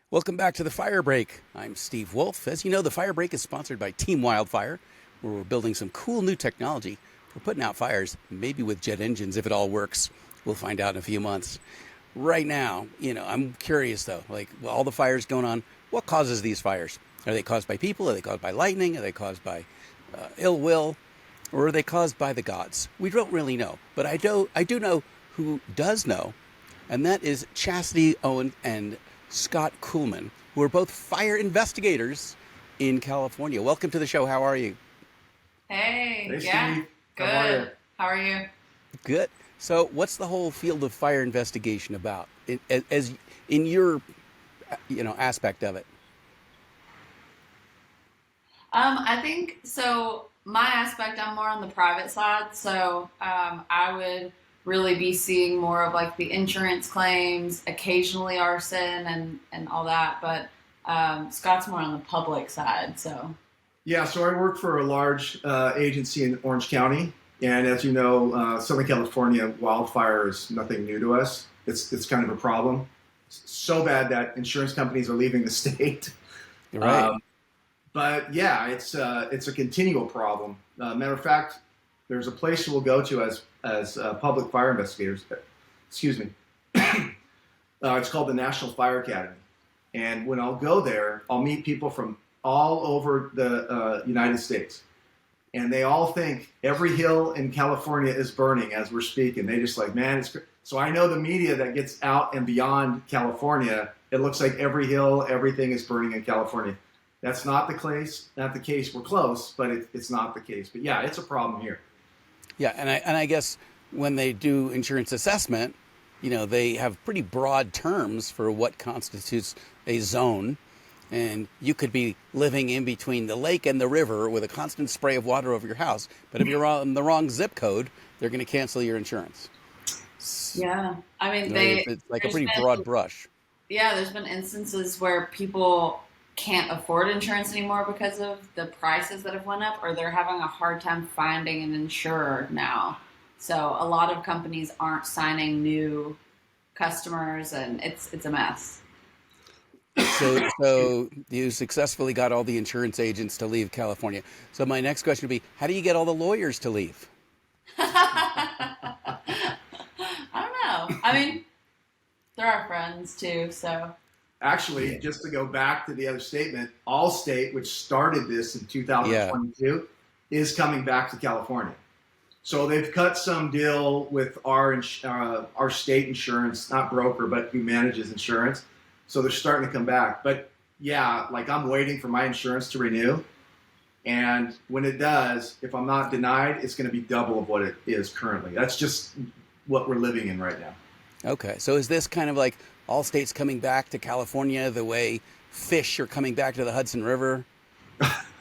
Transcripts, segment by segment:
Welcome back to the Fire Break. I'm Steve Wolf. As you know, the Fire Break is sponsored by Team Wildfire, where we're building some cool new technology for putting out fires, maybe with jet engines if it all works. We'll find out in a few months. Right now, I'm curious though, like all the fires going on, what causes these fires? Are they caused by people? Are they caused by lightning? Are they caused by ill will? Or are they caused by the gods? We don't really know, but I do know who does know, and that is Chasity, Owen, and Scott Kuhlman, who are both fire investigators in California. Welcome to the show. How are you? Hey, Hey yeah, Steve, how are you? good. How are you? Good. So, what's the whole field of fire investigation about, as in your, aspect of it? I think so. My aspect, I'm more on the private side, so I would really be seeing more of like the insurance claims, occasionally arson and all that. But Scott's more on the public side, so Yeah, so I work for a large agency in Orange County, and as you know, Southern California wildfire is nothing new to us. It's kind of a problem. It's so bad that insurance companies are leaving the state. You're right. Um, but yeah, it's a continual problem. Matter of fact, there's a place we'll go to as public fire investigators. Excuse me. It's called the National Fire Academy. And when I'll go there, I'll meet people from all over the United States. And they all think every hill in California is burning as we're speaking. They just like, man, it's so I know the media that gets out and beyond California, it looks like every hill, everything is burning in California. That's not the case. Not the case. We're close, but it's not the case. But yeah, it's a problem here. Yeah, and I guess when they do insurance assessment, they have pretty broad terms for what constitutes a zone. And you could be living in between the lake and the river with a constant spray of water over your house. But if you're on the wrong zip code, they're going to cancel your insurance. yeah. I mean, It's like a there's pretty broad been brush. yeah, there's been instances where people can't afford insurance anymore because of the prices that have went up, or they're having a hard time finding an insurer now. So a lot of companies aren't signing new customers, and it's a mess. So you successfully got all the insurance agents to leave California. So my next question would be, how do you get all the lawyers to leave? I don't know. I mean, they're our friends too, so Actually, Yeah. just to go back to the other statement, Allstate, which started this in Yeah. 2022, is coming back to California. So they've cut some deal with our state insurance, not broker, but who manages insurance. So they're starting to come back. But yeah, like I'm waiting for my insurance to renew. And when it does, if I'm not denied, it's going to be double of what it is currently. That's just what we're living in right now. Okay. So is this kind of like all states coming back to California the way fish are coming back to the Hudson River?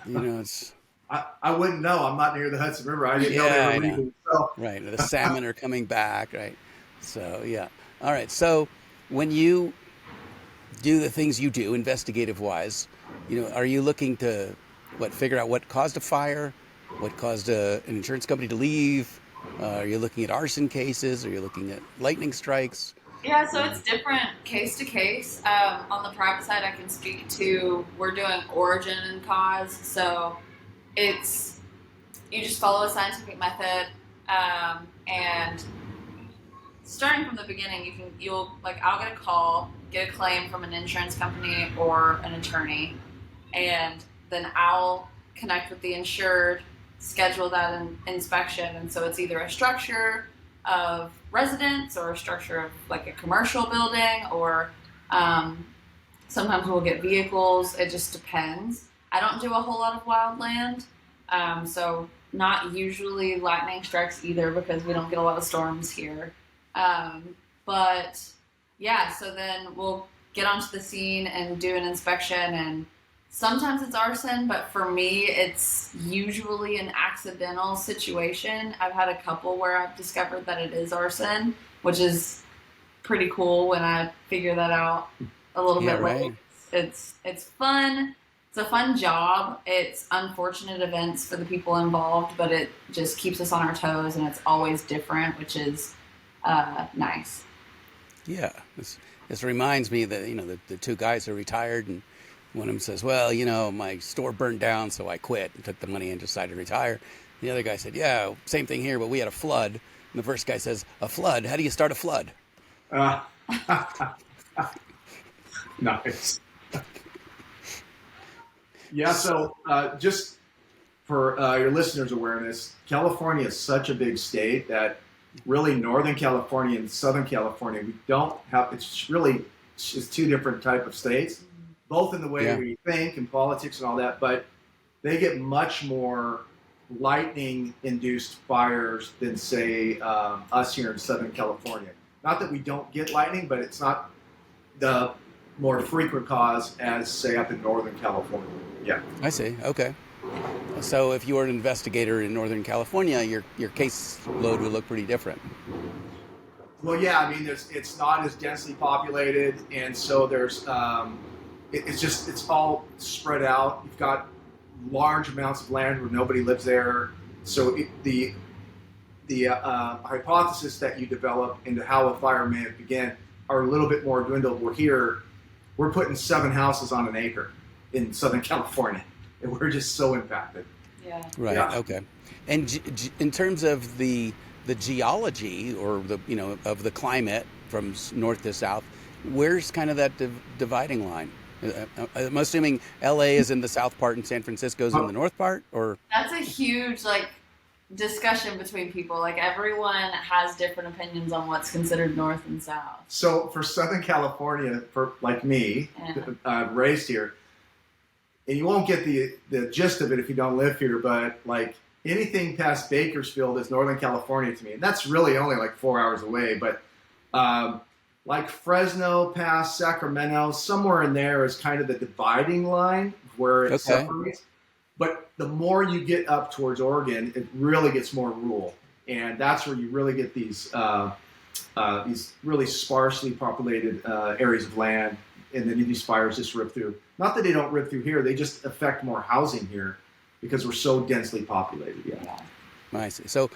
It's I wouldn't know. I'm not near the Hudson River. I didn't know they yeah, I were know. leaving. So Right. The salmon are coming back, right? So yeah. All right. So when you do the things you do, investigative wise, are you looking to figure out what caused a fire, what caused an insurance company to leave? Are you looking at arson cases? Are you looking at lightning strikes? yeah, so Uh, it's different case to case. On the private side, I can speak to we're doing origin and cause, so it's you just follow a scientific method, and starting from the beginning, you'll like I'll get a call, get a claim from an insurance company or an attorney, and then I'll connect with the insured, schedule that inspection, and so it's either a structure of residence or a structure of like a commercial building, or um, sometimes we'll get vehicles. It just depends. I don't do a whole lot of wildland, so not usually lightning strikes either because we don't get a lot of storms here. But yeah, so then we'll get onto the scene and do an inspection, and sometimes it's arson, but for me, it's usually an accidental situation. I've had a couple where I've discovered that it is arson, which is pretty cool when I figure that out a little yeah, bit later. right. It's fun. It's a fun job. It's unfortunate events for the people involved, but it just keeps us on our toes, and it's always different, which is nice. Yeah, this reminds me that the two guys are retired, and one of them says, "Well, my store burned down, so I quit and took the money and decided to retire." The other guy said, "Yeah, same thing here, but we had a flood." And the first guy says, "A flood? How do you start a flood?" Uh, nice. Yeah. So just for your listeners' awareness, California is such a big state that really Northern California and Southern California, we don't have, it's two different type of states, both in the way we think and politics and all that, but they get much more lightning-induced fires than, say, us here in Southern California. Not that we don't get lightning, but it's not the more frequent cause as, say, up in Northern California. Yeah. I see. Okay. So if you were an investigator in Northern California, your case load would look pretty different. Well, yeah, I mean, it's not as densely populated, and so there's it's all spread out. You've got large amounts of land where nobody lives there, so the hypothesis that you develop into how a fire may have began are a little bit more dwindled. We're putting 7 houses on an acre in Southern California, and we're just so impacted. Yeah. Right. Yeah. Okay. And in terms of the geology or of the climate from north to south, where's kind of that dividing line? I'm assuming LA is in the south part and San Francisco's in the north part, or That's a huge discussion between people. Everyone has different opinions on what's considered north and south. So for Southern California, for like me, raised here, and you won't get the gist of it if you don't live here, but anything past Bakersfield is Northern California to me. And that's really only 4 hours away, but Fresno past Sacramento, somewhere in there is kind of the dividing line where it separates. But the more you get up towards Oregon, it really gets more rural. And that's where you really get these really sparsely populated areas of land, and then these fires just rip through. Not that they don't rip through here, they just affect more housing here because we're so densely populated. Yeah. I see. So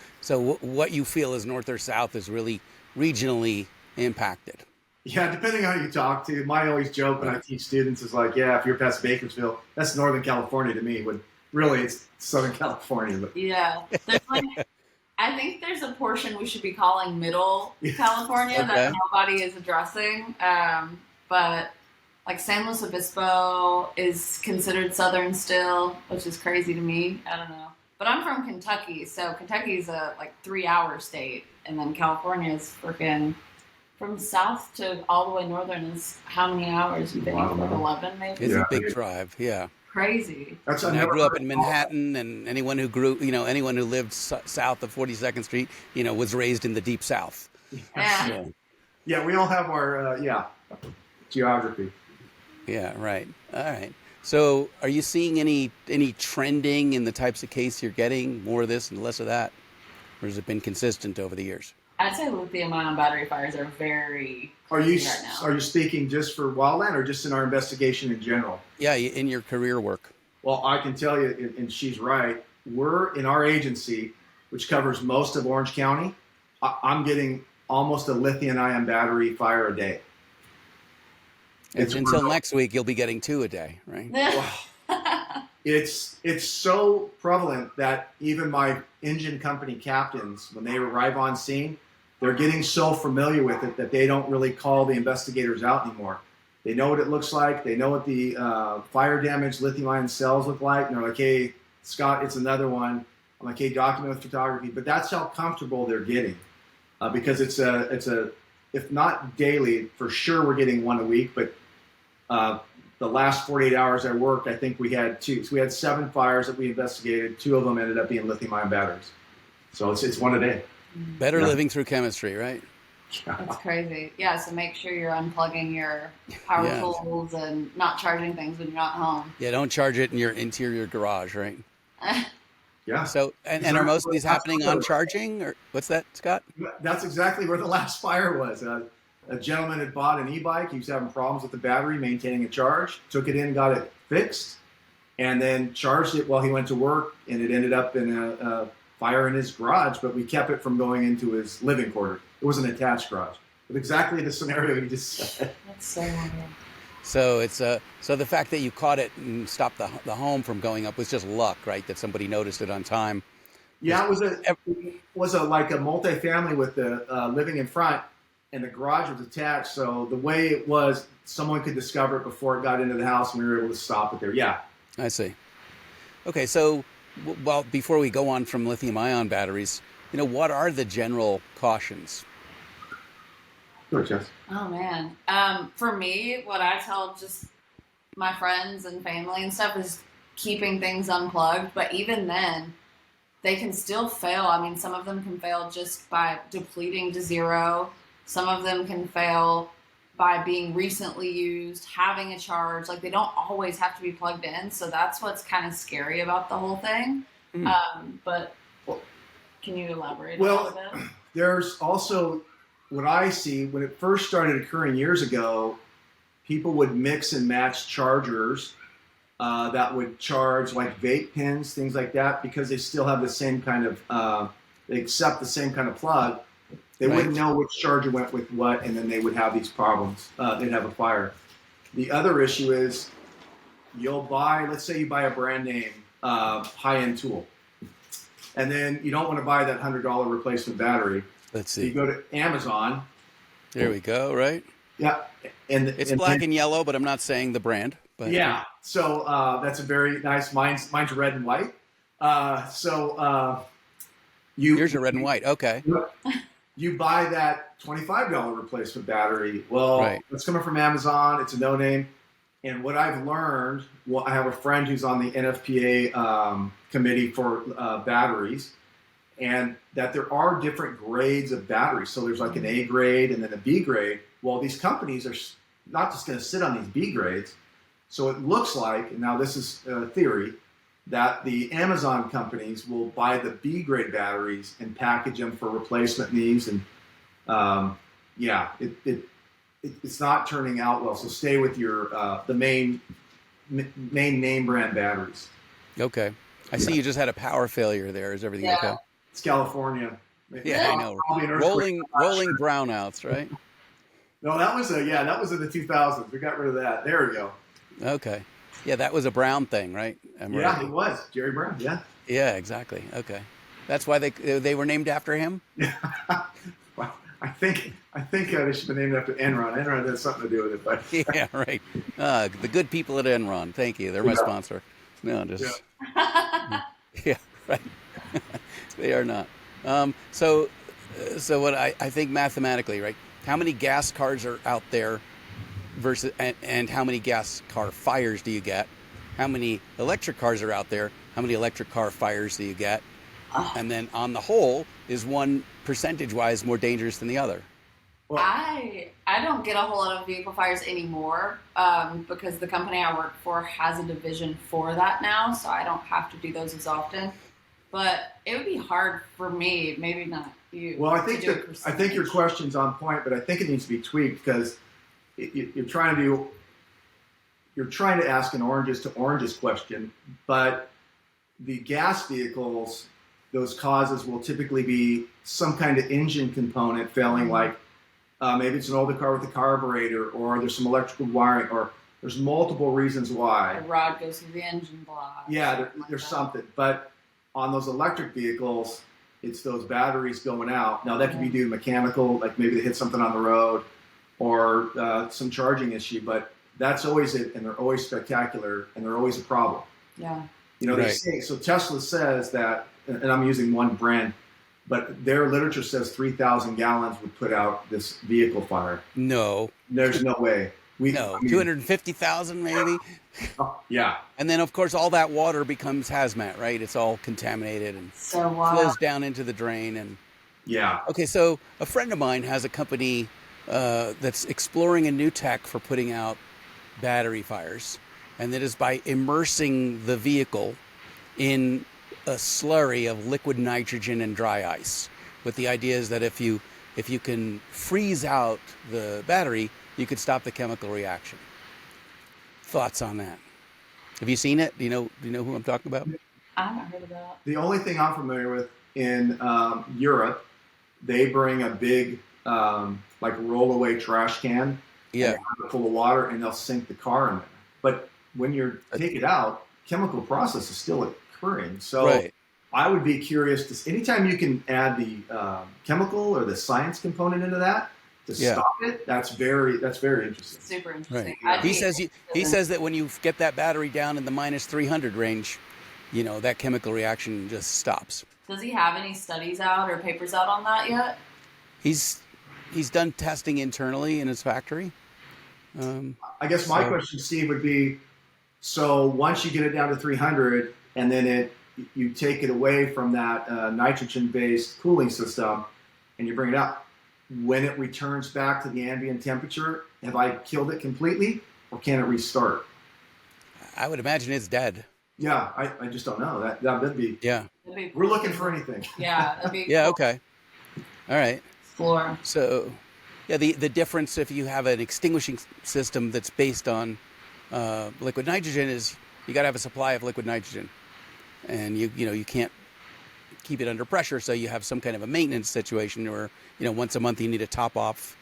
what you feel is north or south is really regionally impacted. Yeah, depending on who you talk to. My always joke when I teach students is if you're past Bakersfield, that's Northern California to me, when really it's Southern California. But. Yeah. I think there's a portion we should be calling Middle California that nobody is addressing. But San Luis Obispo is considered Southern still, which is crazy to me. I don't know. But I'm from Kentucky, so Kentucky's a 3-hour state, and then California is freaking from south to all the way northern is how many hours? You think 11 maybe? It's a big drive. Yeah. Crazy. I grew up in Manhattan, and anyone who lived south of 42nd Street, was raised in the deep south. Yeah. Yeah, we all have our geography. Yeah, right. All right. So are you seeing any trending in the types of case you're getting, more of this and less of that? Or has it been consistent over the years? I'd say lithium-ion battery fires are very crazy right now. Are you speaking just for wildland or just in our investigation in general? Yeah, in your career work. Well, I can tell you, and she's right, we're in our agency, which covers most of Orange County, I'm getting almost a lithium-ion battery fire a day. Until next week, you'll be getting 2 a day, right? It's so prevalent that even my engine company captains, when they arrive on scene, they're getting so familiar with it that they don't really call the investigators out anymore. They know what it looks like. They know what the fire damage lithium-ion cells look like. And they're like, hey, Scott, it's another one. I'm like, hey, document with photography. But that's how comfortable they're getting because it's a if not daily, for sure we're getting 1 a week. But the last 48 hours I worked, I think we had 2. So we had 7 fires that we investigated. 2 of them ended up being lithium-ion batteries. So it's 1 a day. Better living through chemistry, right? That's crazy. Yeah, so make sure you're unplugging your power tools and not charging things when you're not home. Yeah, don't charge it in your interior garage, right? Yeah. So, and are most of these happening on charging, or what's that, Scott? That's exactly where the last fire was. A gentleman had bought an e-bike. He was having problems with the battery, maintaining a charge. Took it in, got it fixed, and then charged it while he went to work, and it ended up in a fire in his garage, but we kept it from going into his living quarters. It was an attached garage. with exactly the scenario you just said. That's so wild. So it's so the fact that you caught it and stopped the home from going up was just luck, right? That somebody noticed it on time. Yeah, it was like a multifamily with the living in front, and the garage was attached. So the way it was, someone could discover it before it got into the house, and we were able to stop it there. Yeah. I see. Okay, so well, before we go on from lithium-ion batteries, what are the general cautions? Sure, Jess. Oh man. For me, what I tell just my friends and family and stuff is keeping things unplugged. But even then, they can still fail. I mean, some of them can fail just by depleting to zero. Some of them can fail by being recently used, having a charge. Like, they don't always have to be plugged in. So that's what's kind of scary about the whole thing. But can you elaborate a little bit? There's also what I see when it first started occurring years ago, people would mix and match chargers that would charge like vape pens, things like that, because they still have the same kind of, they accept the same kind of plug. They wouldn't know which charger went with what, and then they would have these problems. They'd have a fire. The other issue is you'll buy, let's say you buy a brand name high-end tool, and then you don't want to buy that $100 replacement battery. Let's see. You go to Amazon. There we go, right? Yeah. It's black and yellow, but I'm not saying the brand. But yeah. So that's a very nice, mine's red and white. Yours are red and white. Okay. You buy that $25 replacement battery. Well, It's coming from Amazon. It's a no-name. And what I've learned, I have a friend who's on the NFPA committee for batteries, and that there are different grades of batteries. So there's like an A grade and then a B grade. Well, these companies are not just going to sit on these B grades. So it looks like, and now this is a theory, that the Amazon companies will buy the B grade batteries and package them for replacement needs. And it's not turning out well. So stay with your the main name brand batteries. Okay. I see you just had a power failure there. Is everything okay? It's California. Yeah, I know. Rolling brownouts, right? No, that was in the 2000s. We got rid of that. There we go. Okay. Yeah, that was a Brown thing, right? Yeah, it was. Jerry Brown, yeah. Yeah, exactly. Okay. That's why they were named after him? Yeah. Well, I think they should be named after Enron. Enron has something to do with it. But yeah, right. The good people at Enron. Thank you. They're my sponsor. No, just... Yeah, right. They are not. So what I think mathematically, right? How many gas cars are out there versus and how many gas car fires do you get? How many electric cars are out there? How many electric car fires do you get? And then on the whole, is one percentage-wise more dangerous than the other? Well, I don't get a whole lot of vehicle fires anymore because the company I work for has a division for that now, so I don't have to do those as often. But it would be hard for me, maybe not you. Well, I think your question's on point, but I think it needs to be tweaked because you're trying to ask an oranges to oranges question, but the gas vehicles, those causes will typically be some kind of engine component failing, like maybe it's an older car with a carburetor, or there's some electrical wiring, or there's multiple reasons why. A rod goes through the engine block. Yeah, there's something. But on those electric vehicles, it's those batteries going out. Now, that could be due to mechanical, like maybe they hit something on the road, or some charging issue, but that's always it, and they're always spectacular, and they're always a problem. Yeah. They say, so Tesla says that, and I'm using one brand, but their literature says 3,000 gallons would put out this vehicle fire. No. There's no way. 250,000 maybe? Yeah. And then, of course, all that water becomes hazmat, right? It's all contaminated and flows down into the drain. And yeah. Okay, so a friend of mine has a company that's exploring a new tech for putting out battery fires, and that is by immersing the vehicle in a slurry of liquid nitrogen and dry ice. But the idea is that if you can freeze out the battery, you could stop the chemical reaction. Thoughts on that? Have you seen it? Do you know who I'm talking about? I haven't heard of that. The only thing I'm familiar with in Europe, they bring a big like rollaway trash can, and Yeah. they have it full of water, and they'll sink the car in there. But when you take it out, chemical process is still occurring. So Right. I would be curious to anytime you can add the chemical or the science component into that to Yeah. stop it. That's very interesting. Super interesting. Right. I'd He be says he interested in- says that when you get that battery down in the minus 300 range, you know, that chemical reaction just stops. Does he have any studies out or papers out on that yet? He's done testing internally in his factory. I guess my question, Steve, would be: so once you get it down to 300, and then you take it away from that nitrogen-based cooling system, and you bring it up, when it returns back to the ambient temperature, have I killed it completely, or can it restart? I would imagine it's dead. Yeah, I just don't know. That would be. Yeah. That'd be We're looking for anything. Yeah, that'd be Yeah. cool. Okay. All right. Explore. So, yeah, the difference if you have an extinguishing system that's based on liquid nitrogen is you got to have a supply of liquid nitrogen, and you can't keep it under pressure, so you have some kind of a maintenance situation, or once a month you need to top off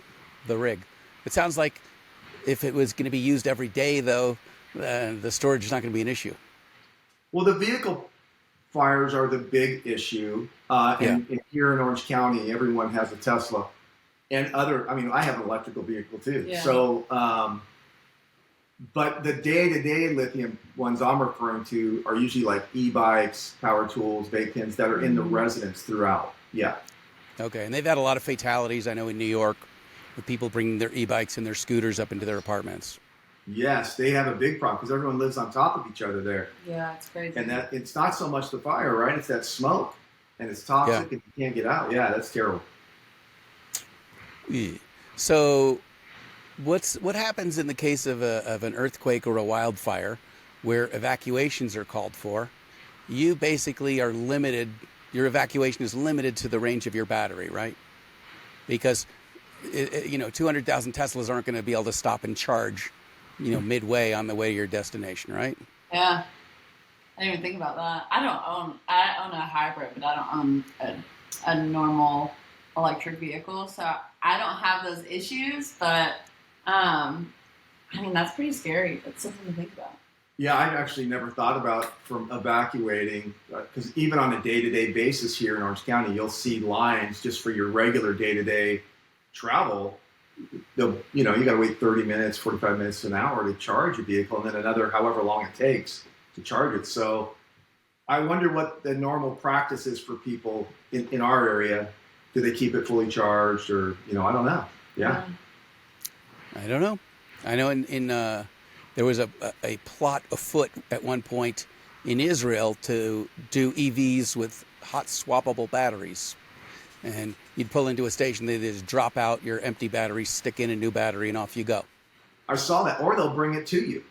the rig. It sounds like if it was going to be used every day, though, the storage is not going to be an issue. Well, the vehicle fires are the big issue. And here in Orange County, everyone has a Tesla. And I have an electrical vehicle too. Yeah. So, but the day-to-day lithium ones I'm referring to are usually like e-bikes, power tools, vape pens that are in the residence throughout. Yeah. Okay, and they've had a lot of fatalities, I know, in New York, with people bringing their e-bikes and their scooters up into their apartments. Yes, they have a big problem because everyone lives on top of each other there. Yeah, it's crazy. And that it's not so much the fire, right? It's that smoke. And it's toxic and you can't get out. Yeah, that's terrible. So, what happens in the case of an earthquake or a wildfire, where evacuations are called for? You basically are limited. Your evacuation is limited to the range of your battery, right? Because 200,000 Teslas aren't going to be able to stop and charge, midway on the way to your destination, right? Yeah. I didn't even think about that. I own a hybrid, but I don't own a normal electric vehicle, so I don't have those issues. But that's pretty scary. That's something to think about. Yeah, I've actually never thought about from evacuating, because even on a day-to-day basis here in Orange County, you'll see lines just for your regular day-to-day travel. You got to wait 30 minutes, 45 minutes, an hour to charge a vehicle, and then another however long it takes to charge it. So I wonder what the normal practice is for people in our area. Do they keep it fully charged, or I don't know. Yeah. I don't know. I know in there was a plot afoot at one point in Israel to do EVs with hot swappable batteries, and you'd pull into a station, they just drop out your empty battery, stick in a new battery, and off you go. I saw that, or they'll bring it to you.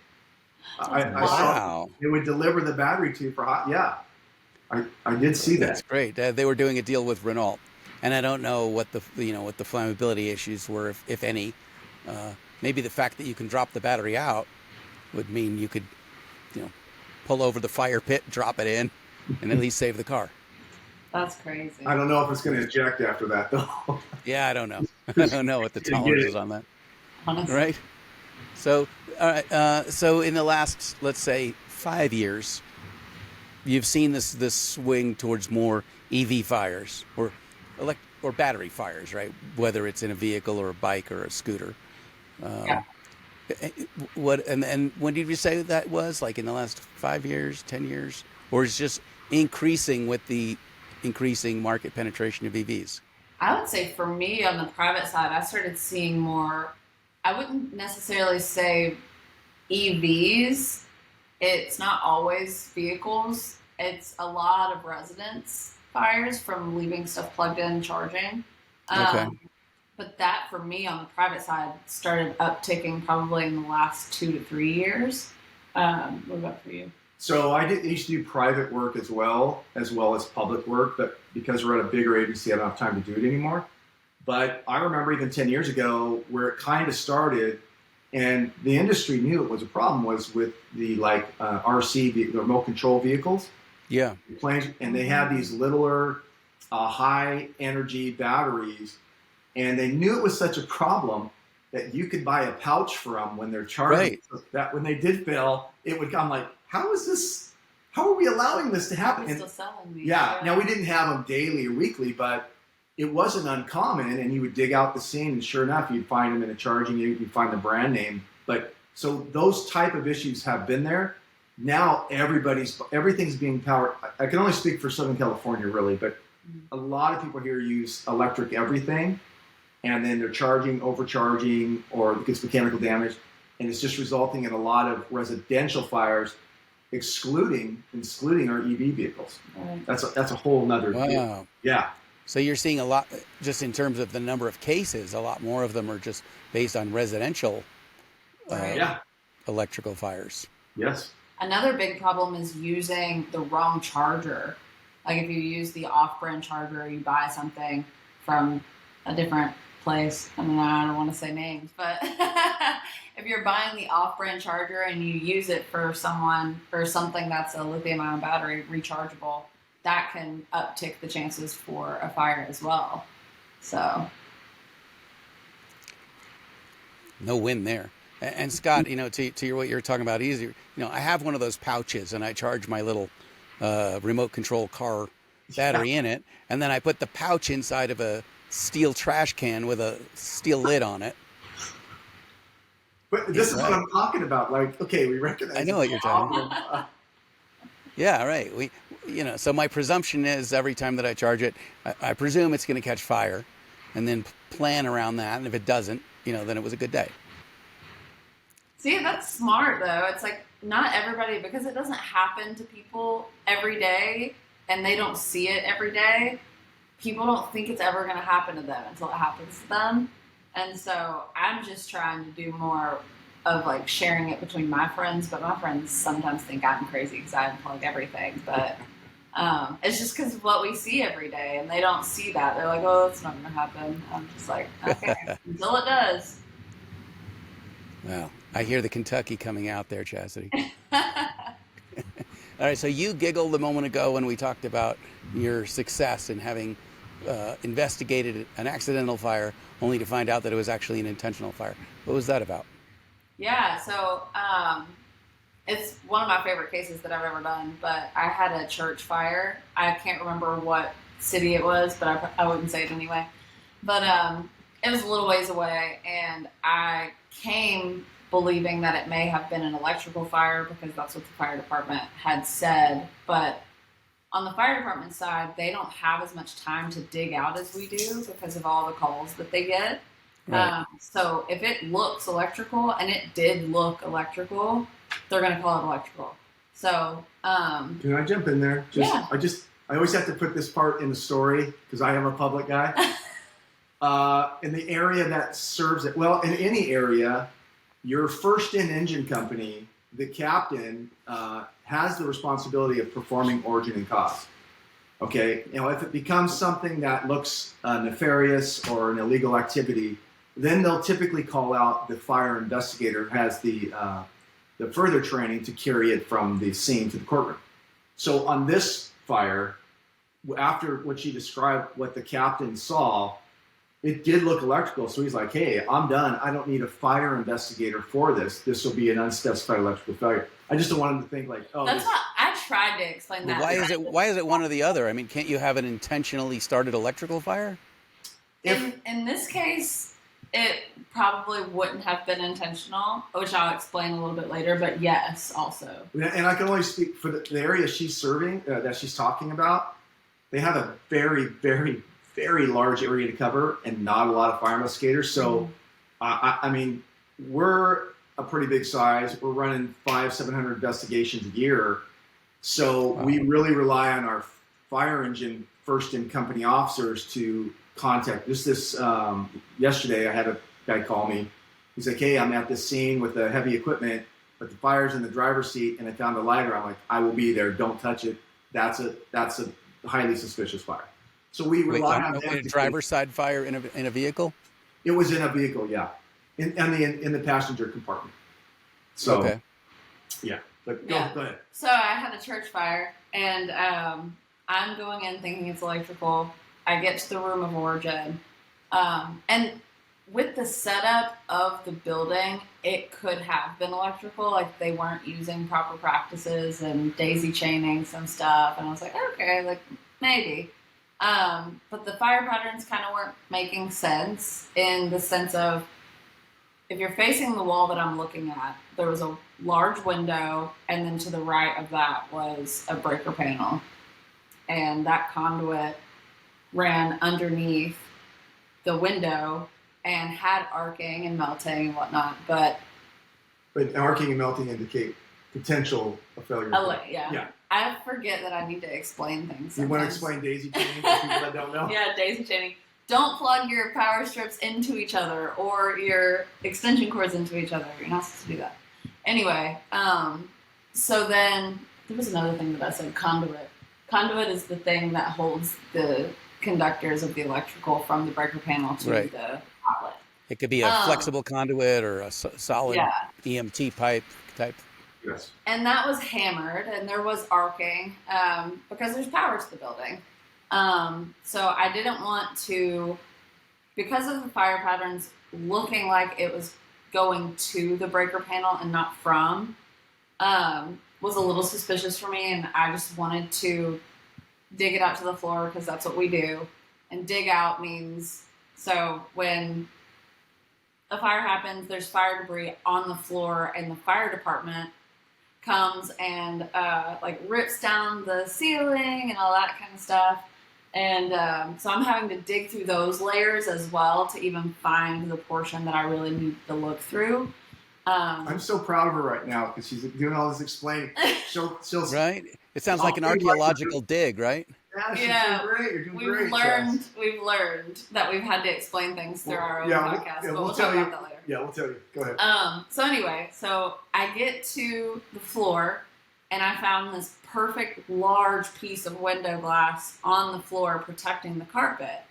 I Wow. saw they would deliver the battery to you for hot. Yeah, I did see that. That's great. They were doing a deal with Renault, and I don't know what the flammability issues were, if any. Maybe the fact that you can drop the battery out would mean you could, pull over the fire pit, drop it in, and at least save the car. That's crazy. I don't know if it's going to eject after that, though. Yeah, I don't know. I don't know what the tolerance is on that. Honestly. Right? So, so in the last, let's say, 5 years, you've seen this swing towards more EV fires or battery fires, right? Whether it's in a vehicle or a bike or a scooter. Yeah. And when did you say that was? Like in the last 5 years, 10 years, or is it just increasing with the increasing market penetration of EVs? I would say for me on the private side, I started seeing more. I wouldn't necessarily say EVs. It's not always vehicles. It's a lot of residence fires from leaving stuff plugged in, charging. Okay. But that, for me, on the private side, started upticking probably in the last 2 to 3 years. What about for you? So I used to do private work as well as public work, but because we're at a bigger agency, I don't have time to do it anymore. But I remember even 10 years ago where it kind of started, and the industry knew it was a problem, was with the RC, the remote control vehicles. Yeah. Planes, and they had these littler, high energy batteries. And they knew it was such a problem that you could buy a pouch for them when they're charging. Right. So that when they did fail, it would come like, how are we allowing this to happen? We're still selling these. Yeah. Now we didn't have them daily or weekly, but it wasn't uncommon. And you would dig out the scene, and sure enough, you'd find them in a charging unit. You'd find the brand name. But so those type of issues have been there. Now everything's being powered. I can only speak for Southern California, really, but a lot of people here use electric everything, and then they're charging, overcharging, or it gets mechanical damage, and it's just resulting in a lot of residential fires, excluding our EV vehicles. Right. That's a whole nother deal. Yeah. So you're seeing a lot, just in terms of the number of cases, a lot more of them are just based on residential electrical fires. Yes. Another big problem is using the wrong charger. Like if you use the off-brand charger, or you buy something from a different place. I mean, I don't want to say names, but if you're buying the off-brand charger and you use it for something that's a lithium-ion battery rechargeable, that can uptick the chances for a fire as well. So No win there. And Scott, to what you're talking about easier, I have one of those pouches and I charge my little remote control car battery in it. And then I put the pouch inside of a steel trash can with a steel lid on it. But this is what I'm talking about. Like, okay, we recognize. I know what you're talking about. Yeah, right. So my presumption is every time that I charge it, I presume it's going to catch fire, and then plan around that. And if it doesn't, then it was a good day. See, that's smart though. It's like not everybody, because it doesn't happen to people every day, and they don't see it every day. People don't think it's ever going to happen to them until it happens to them. And so I'm just trying to do more of like sharing it between my friends, but my friends sometimes think I'm crazy because I unplug everything. But it's just because of what we see every day, and they don't see that. They're like, oh, that's not going to happen. I'm just like, okay, until it does. Well, I hear the Kentucky coming out there, Chasity. All right, so you giggled a moment ago when we talked about your success in having investigated an accidental fire only to find out that it was actually an intentional fire. What was that about? Yeah, so it's one of my favorite cases that I've ever done, but I had a church fire. I can't remember what city it was, but I wouldn't say it anyway. But it was a little ways away, and I came believing that it may have been an electrical fire because that's what the fire department had said. But on the fire department side, they don't have as much time to dig out as we do because of all the calls that they get. Right. So if it looks electrical, and it did look electrical, they're going to call it electrical. So can I jump in there? Yeah. I always have to put this part in the story because I am a public guy. In the area that serves it, well, in any area, your first in engine company, the captain, has the responsibility of performing origin and cause. Okay, if it becomes something that looks nefarious or an illegal activity, then they'll typically call out the fire investigator who has the further training to carry it from the scene to the courtroom. So on this fire, after what she described, what the captain saw, it did look electrical. So he's like, hey, I'm done. I don't need a fire investigator for this. This will be an unspecified electrical failure. I just don't want him to think like, oh. that's what I tried to explain that. Why is it one or the other? I mean, can't you have an intentionally started electrical fire? In this case, it probably wouldn't have been intentional, which I'll explain a little bit later, but yes, also. And I can only speak for the area she's serving, that she's talking about. They have a very, very, very large area to cover and not a lot of fire investigators. So, I mean, we're a pretty big size. We're running 500-700 investigations a year. So we really rely on our fire engine first in company officers to contact. Yesterday I had a guy call me. He's like, hey, I'm at this scene with the heavy equipment, but the fire's in the driver's seat and I found a lighter. I'm like, I will be there. Don't touch it. That's a highly suspicious fire. So we rely on them. A driver's side fire in a vehicle? It was in a vehicle, yeah. In the passenger compartment. So, okay. Yeah. But go ahead. So I had a church fire, and I'm going in thinking it's electrical. I get to the room of origin, And with the setup of the building, it could have been electrical. Like they weren't using proper practices and daisy chaining some stuff. And I was like, okay, like maybe. But the fire patterns kind of weren't making sense in the sense of if you're facing the wall that I'm looking at, there was a large window, and then to the right of that was a breaker panel. And that conduit ran underneath the window and had arcing and melting and whatnot. But arcing and melting indicate potential of failure. Yeah. I forget that I need to explain things sometimes. You want to explain daisy chaining for people that don't know? Yeah, daisy chaining. Don't plug your power strips into each other or your extension cords into each other. You're not supposed to do that. Anyway, so then there was another thing that I said, conduit. Conduit is the thing that holds the conductors of the electrical from the breaker panel to the outlet. It could be a flexible conduit or a solid EMT pipe type. Yes. And that was hammered, and there was arcing because there's power to the building. So I didn't want to, because of the fire patterns looking like it was going to the breaker panel and not from, was a little suspicious for me, and I just wanted to dig it out to the floor because that's what we do. And dig out means, so when a fire happens, there's fire debris on the floor, and the fire department comes and like rips down the ceiling and all that kind of stuff. And so I'm having to dig through those layers as well to even find the portion that I really need to look through. I'm so proud of her right now because she's doing all this explaining. She'll right? It sounds like an archaeological dig, right? Yeah, you're doing great. You're doing great. We've learned that we've had to explain things through our own podcast. But we'll talk about that later. Yeah, we'll tell you. Go ahead. So anyway, so I get to the floor, and I found this perfect large piece of window glass on the floor protecting the carpet.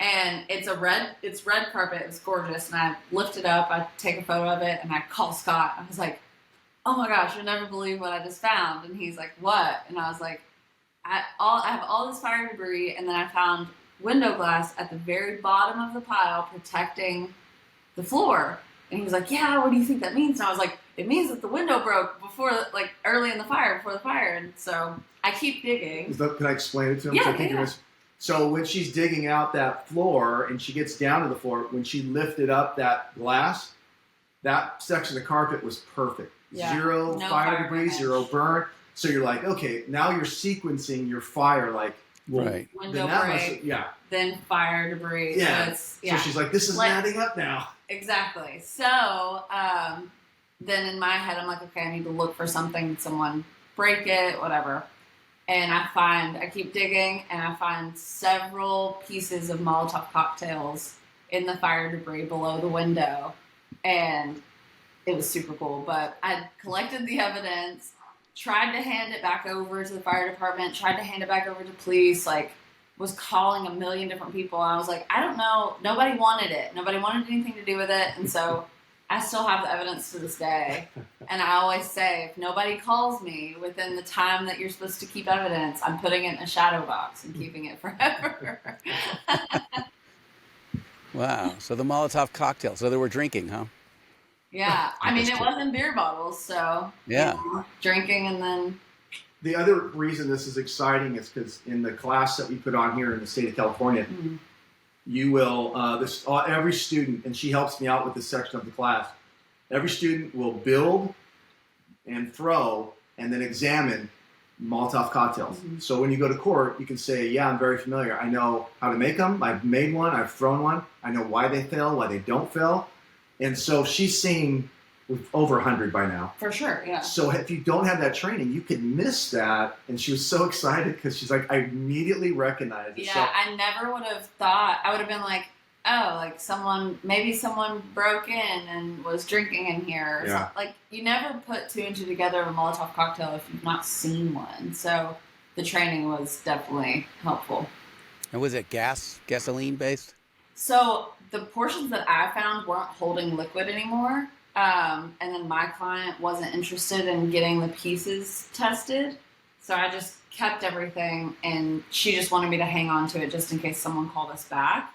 And it's red carpet. It's gorgeous. And I lift it up. I take a photo of it, and I call Scott. I was like, "Oh my gosh, you'll never believe what I just found." And he's like, "What?" And I was like, I have all this fire debris, and then I found window glass at the very bottom of the pile protecting the floor." And he was like, "Yeah, what do you think that means?" And I was like, "It means that the window broke early in the fire, before the fire." And so I keep digging. Can I explain it to him? Yeah. So when she's digging out that floor and she gets down to the floor, when she lifted up that glass, that section of the carpet was perfect. Yeah. Zero No fire debris, damage. zero burn. So you're like, okay, now you're sequencing your fire like, right. Window break, then fire debris. Yeah. So she's like, this is adding up now. Exactly. So then in my head, I'm like, okay, I need to look for something, someone break it, whatever. And I keep digging, and I find several pieces of Molotov cocktails in the fire debris below the window. And it was super cool. But I collected the evidence, tried to hand it back over to the fire department, tried to hand it back over to police, was calling a million different people. And I was like, I don't know. Nobody wanted it. Nobody wanted anything to do with it. And so I still have the evidence to this day. And I always say, if nobody calls me within the time that you're supposed to keep evidence, I'm putting it in a shadow box and keeping it forever. Wow. So the Molotov cocktail. So they were drinking, huh? Yeah. I mean, it wasn't beer bottles, so yeah, drinking. And then the other reason this is exciting is because in the class that we put on here in the state of California, you will, every student, and she helps me out with this section of the class, every student will build and throw and then examine Molotov cocktails. So when you go to court, you can say, yeah, I'm very familiar. I know how to make them. I've made one. I've thrown one. I know why they fail, why they don't fail. And so she's seen over 100 by now. For sure, yeah. So if you don't have that training, you could miss that. And she was so excited because she's like, I immediately recognized it. Yeah, so, I never would have thought. I would have been like, oh, maybe someone broke in and was drinking in here. Or something. Like, you never put two and two together of a Molotov cocktail if you've not seen one. So the training was definitely helpful. And was it gasoline based? So the portions that I found weren't holding liquid anymore. And then my client wasn't interested in getting the pieces tested. So I just kept everything, and she just wanted me to hang on to it just in case someone called us back.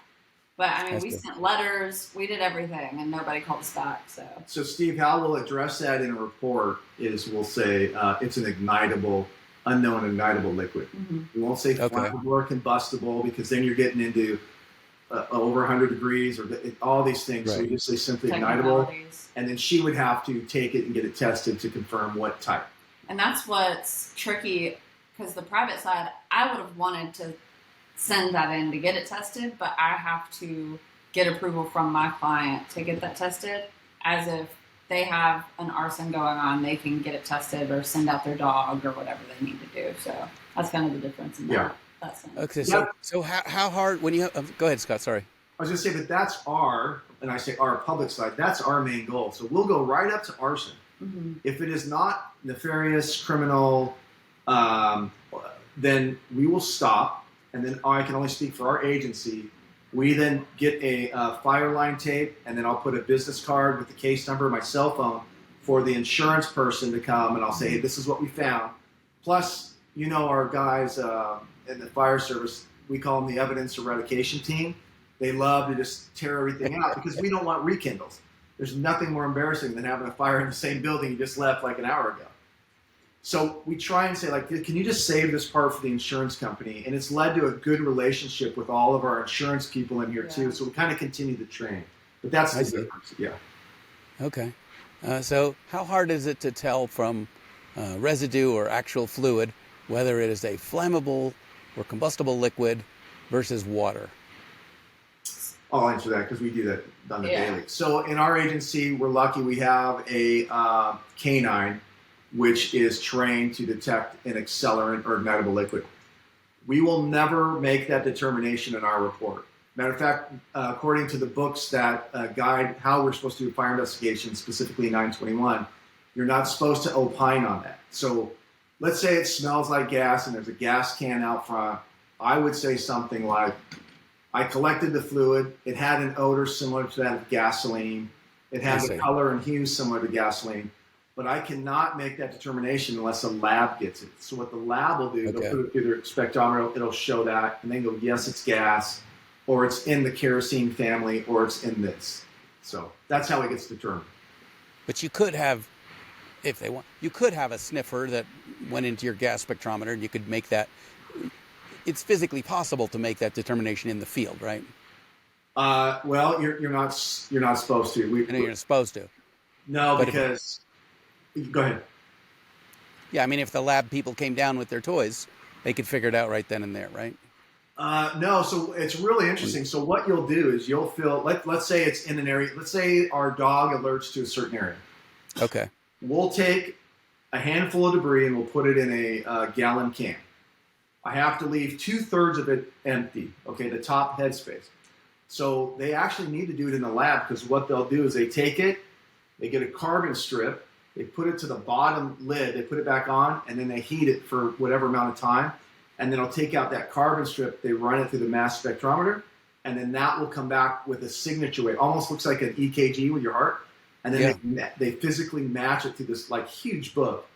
But I mean, That's we good. sent letters, we did everything, and nobody called us back. So, Steve, how we'll address that in a report is we'll say it's an unknown ignitable liquid. We won't say flammable or combustible because then you're getting into over 100 degrees or all these things. Right. So we just say simply ignitable. And then she would have to take it and get it tested to confirm what type. And that's what's tricky because the private side, I would have wanted to send that in to get it tested, but I have to get approval from my client to get that tested. As if they have an arson going on, they can get it tested or send out their dog or whatever they need to do. So that's kind of the difference in that sense. Okay, so how hard when you go ahead, Scott? Sorry. I was going to say that that's and I say our public side, that's our main goal. So we'll go right up to arson. If it is not nefarious, criminal, then we will stop. And then I can only speak for our agency. We then get a fire line tape, and then I'll put a business card with the case number, my cell phone, for the insurance person to come, and I'll say, hey, this is what we found. Plus, our guys in the fire service, we call them the evidence eradication team. They love to just tear everything out because we don't want rekindles. There's nothing more embarrassing than having a fire in the same building you just left like an hour ago. So we try and say, can you just save this part for the insurance company? And it's led to a good relationship with all of our insurance people in here too. So we kind of continue to train. But that's the difference. Yeah. Okay. So how hard is it to tell from residue or actual fluid whether it is a flammable or combustible liquid versus water? I'll answer that because we do that on the daily. So in our agency, we're lucky we have a canine which is trained to detect an accelerant or ignitable liquid. We will never make that determination in our report. Matter of fact, according to the books that guide how we're supposed to do fire investigations, specifically 921, you're not supposed to opine on that. So let's say it smells like gas and there's a gas can out front. I would say something like, I collected the fluid. It had an odor similar to that of gasoline. It had the color and hue similar to gasoline. But I cannot make that determination unless a lab gets it. So what the lab will do, they'll put it through their spectrometer, it'll show that, and then go, yes, it's gas, or it's in the kerosene family, or it's in this. So that's how it gets determined. But you could have, if they want, you could have a sniffer that went into your gas spectrometer, and you could make that. It's physically possible to make that determination in the field, right? Well, you're not supposed to. I know you're not supposed to. No, because go ahead. Yeah, I mean, if the lab people came down with their toys, they could figure it out right then and there, right? No, so it's really interesting. So what you'll do is you'll fill. Let's say it's in an area. Let's say our dog alerts to a certain area. Okay. We'll take a handful of debris and we'll put it in a gallon can. I have to leave 2/3 of it empty, okay, the top headspace. So they actually need to do it in the lab because what they'll do is they take it, they get a carbon strip, they put it to the bottom lid, they put it back on, and then they heat it for whatever amount of time. And then they'll take out that carbon strip, they run it through the mass spectrometer, and then that will come back with a signature wave. Almost looks like an EKG with your heart. And then they physically match it through this huge book.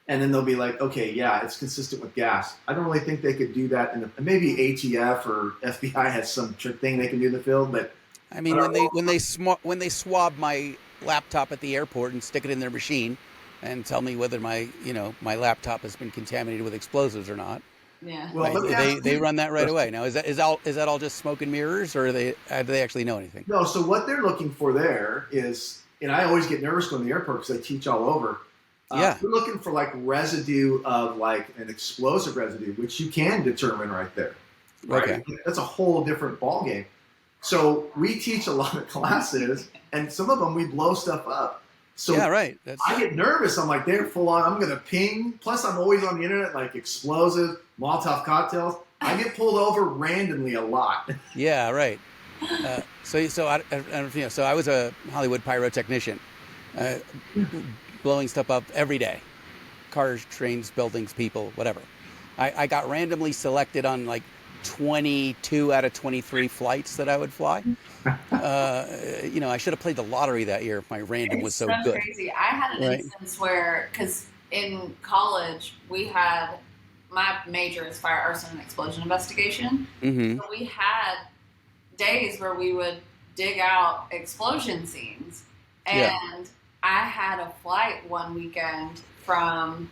And then they'll be like, okay, yeah, it's consistent with gas. I don't really think they could do that. Maybe ATF or FBI has some trick thing they can do in the field, but I mean, when they swab my laptop at the airport and stick it in their machine, and tell me whether my laptop has been contaminated with explosives or not. Yeah. Well, they run that right away. Now, is that all just smoke and mirrors, or do they actually know anything? No. So what they're looking for there is, and I always get nervous going to the airport because I teach all over. We're looking for residue of an explosive residue, which you can determine right there. Right? Okay. That's a whole different ballgame. So we teach a lot of classes, and some of them we blow stuff up. So right. I get nervous. I'm like, they're full on. I'm going to ping. Plus, I'm always on the internet, explosive, Molotov cocktails. I get pulled over randomly a lot. Yeah, right. So I was a Hollywood pyrotechnician. Blowing stuff up every day. Cars, trains, buildings, people, whatever. I got randomly selected on 22 out of 23 flights that I would fly. I should have played the lottery that year if my random was so good. It's crazy. I had an instance where, because in college, my major is fire, arson, and explosion investigation. Mm-hmm. So we had days where we would dig out explosion scenes. And I had a flight one weekend from,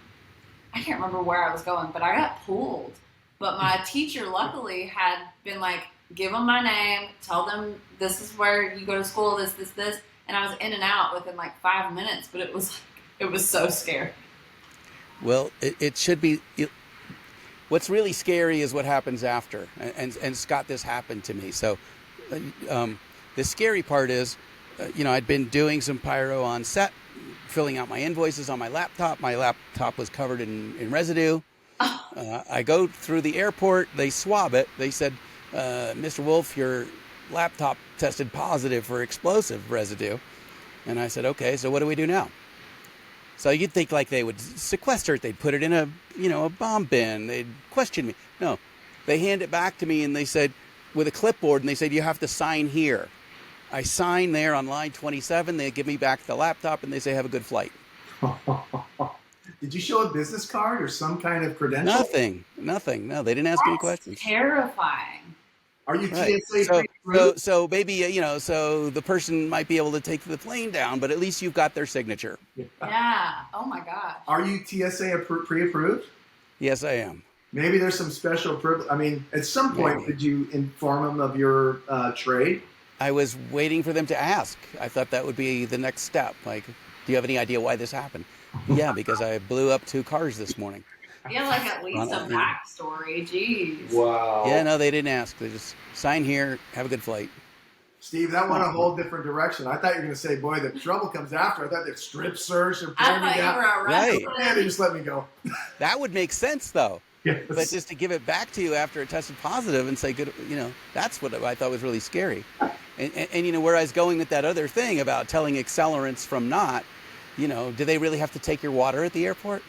I can't remember where I was going, but I got pulled. But my teacher luckily had been like, give them my name, tell them this is where you go to school, this. And I was in and out within like 5 minutes, but it was so scary. Well, it should be. What's really scary is what happens after. And Scott, this happened to me. So the scary part is, I'd been doing some pyro on set, filling out my invoices on my laptop. My laptop was covered in residue. I go through the airport. They swab it. They said, Mr. Wolf, your laptop tested positive for explosive residue. And I said, okay, so what do we do now? So you'd think like they would sequester it. They'd put it in a bomb bin. They'd question me. No, they hand it back to me and they said, with a clipboard, and they said, you have to sign here. I sign there on line 27. They give me back the laptop and they say, have a good flight. Did you show a business card or some kind of credential? Nothing. No, they didn't ask any questions. Terrifying. Are you Right. TSA pre-approved? So maybe, so the person might be able to take the plane down, but at least you've got their signature. Yeah. Oh my gosh. Are you TSA pre-approved? Yes, I am. Maybe there's some special privilege. I mean, at some point, Maybe. did you inform them of your trade? I was waiting for them to ask. I thought that would be the next step. Like, do you have any idea why this happened? Yeah, because I blew up 2 cars this morning. I feel like at least a backstory. Jeez. Wow. Yeah, no, they didn't ask. They just sign here, have a good flight. Steve, that went a whole different direction. I thought you were going to say, boy, the trouble comes after. I thought they'd strip search and I pull me thought you down. were a Right. wrestler. Yeah, they just let me go. That would make sense, though. Yes. But just to give it back to you after it tested positive and say, good, that's what I thought was really scary. And where I was going with that other thing about telling accelerants from not, do they really have to take your water at the airport?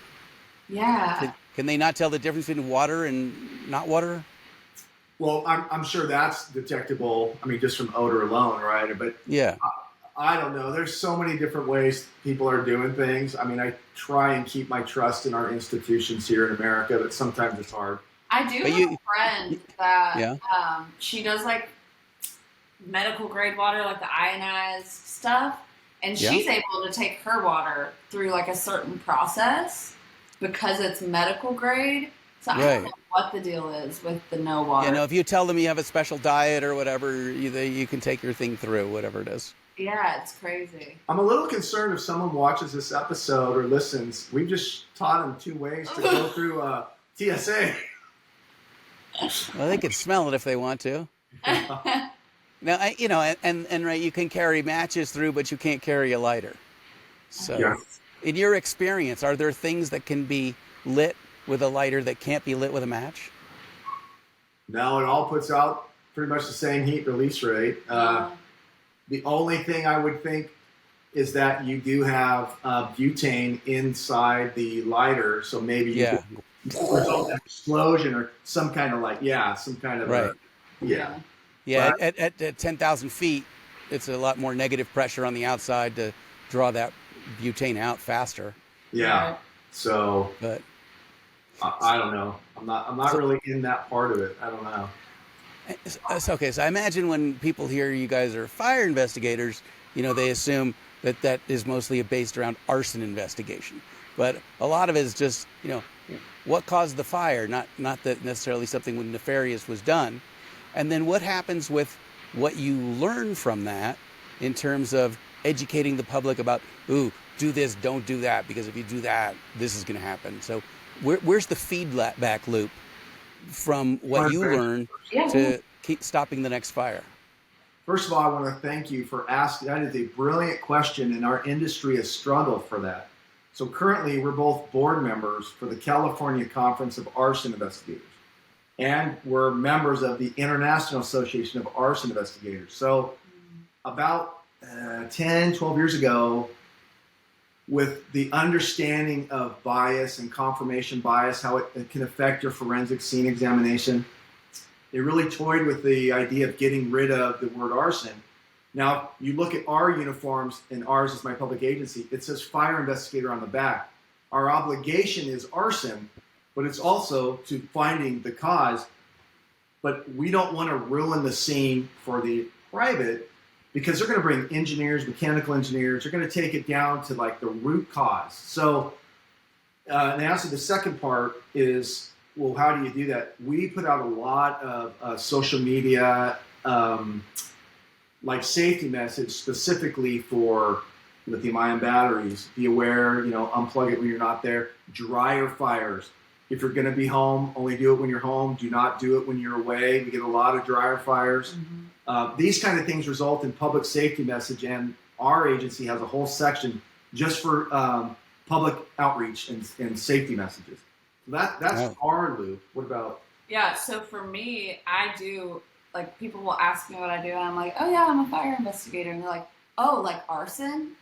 Yeah. Can they not tell the difference between water and not water? Well, I'm sure that's detectable. I mean, just from odor alone, right? But Yeah. I don't know. There's so many different ways people are doing things. I mean, I try and keep my trust in our institutions here in America, but sometimes it's hard. I do But have a friend that Yeah. She does like medical grade water, like the ionized stuff, and Yeah. she's able to take her water through like a certain process because it's medical grade. So I Right. don't know what the deal is with the no water. If you tell them you have a special diet or whatever, you can take your thing through, whatever it is. Yeah, it's crazy. I'm a little concerned if someone watches this episode or listens. We've just taught them 2 ways to go through TSA. Well, they could smell it if they want to. Now, and right, you can carry matches through, but you can't carry a lighter. So, Yeah. in your experience, are there things that can be lit with a lighter that can't be lit with a match? No, it all puts out pretty much the same heat release rate. The only thing I would think is that you do have butane inside the lighter, so maybe you Yeah. could result in an explosion or some kind of some kind of Right. yeah. Yeah, Right. at 10,000 feet, it's a lot more negative pressure on the outside to draw that butane out faster. Yeah. Right. So But I don't know. I'm not really in that part of it. I don't know. it's okay. So I imagine when people hear you guys are fire investigators, they assume that is mostly based around arson investigation. But a lot of it is just, what caused the fire, not that necessarily something nefarious was done. And then what happens with what you learn from that in terms of educating the public about, ooh, do this, don't do that, because if you do that, this is going to happen. So where's the feedback loop from what you learn Yeah. to keep stopping the next fire? First of all, I want to thank you for asking. That is a brilliant question, and our industry has struggled for that. So currently, we're both board members for the California Conference of Arson Investigators, and we're members of the International Association of Arson Investigators. So about 10, 12 years ago, with the understanding of bias and confirmation bias, how it can affect your forensic scene examination, they really toyed with the idea of getting rid of the word arson. Now, you look at our uniforms, and ours is my public agency, it says fire investigator on the back. Our obligation is arson, but it's also to finding the cause. but we don't want to ruin the scene for the private because they're going to bring engineers, mechanical engineers. They're going to take it down to like the root cause. So, and answer the second part is, well, how do you do that? We put out a lot of social media, like safety message specifically for lithium-ion batteries. Be aware, unplug it when you're not there. Dryer fires. If you're going to be home, only do it when you're home. Do not do it when you're away. We get a lot of dryer fires. Mm-hmm. These kind of things result in public safety message, and our agency has a whole section just for public outreach and safety messages. That's our loop. What about? Yeah, so for me, I do, like, people will ask me what I do, and I'm like, oh yeah, I'm a fire investigator. And they're like, oh, like arson?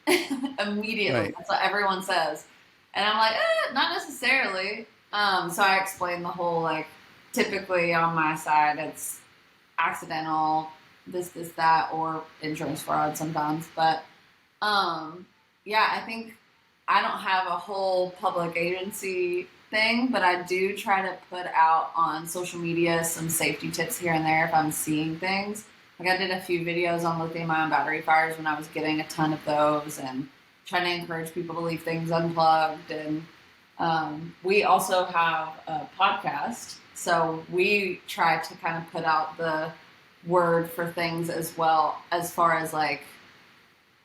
Immediately. Right. That's what everyone says. And I'm like, not necessarily. So I explain the whole, like, typically on my side, it's accidental, this, that, or insurance fraud sometimes. But, yeah, I think I don't have a whole public agency thing, but I do try to put out on social media some safety tips here and there if I'm seeing things. Like I did a few videos on lithium-ion battery fires when I was getting a ton of those and trying to encourage people to leave things unplugged. And we also have a podcast, so we try to kind of put out the word for things as well, as far as like,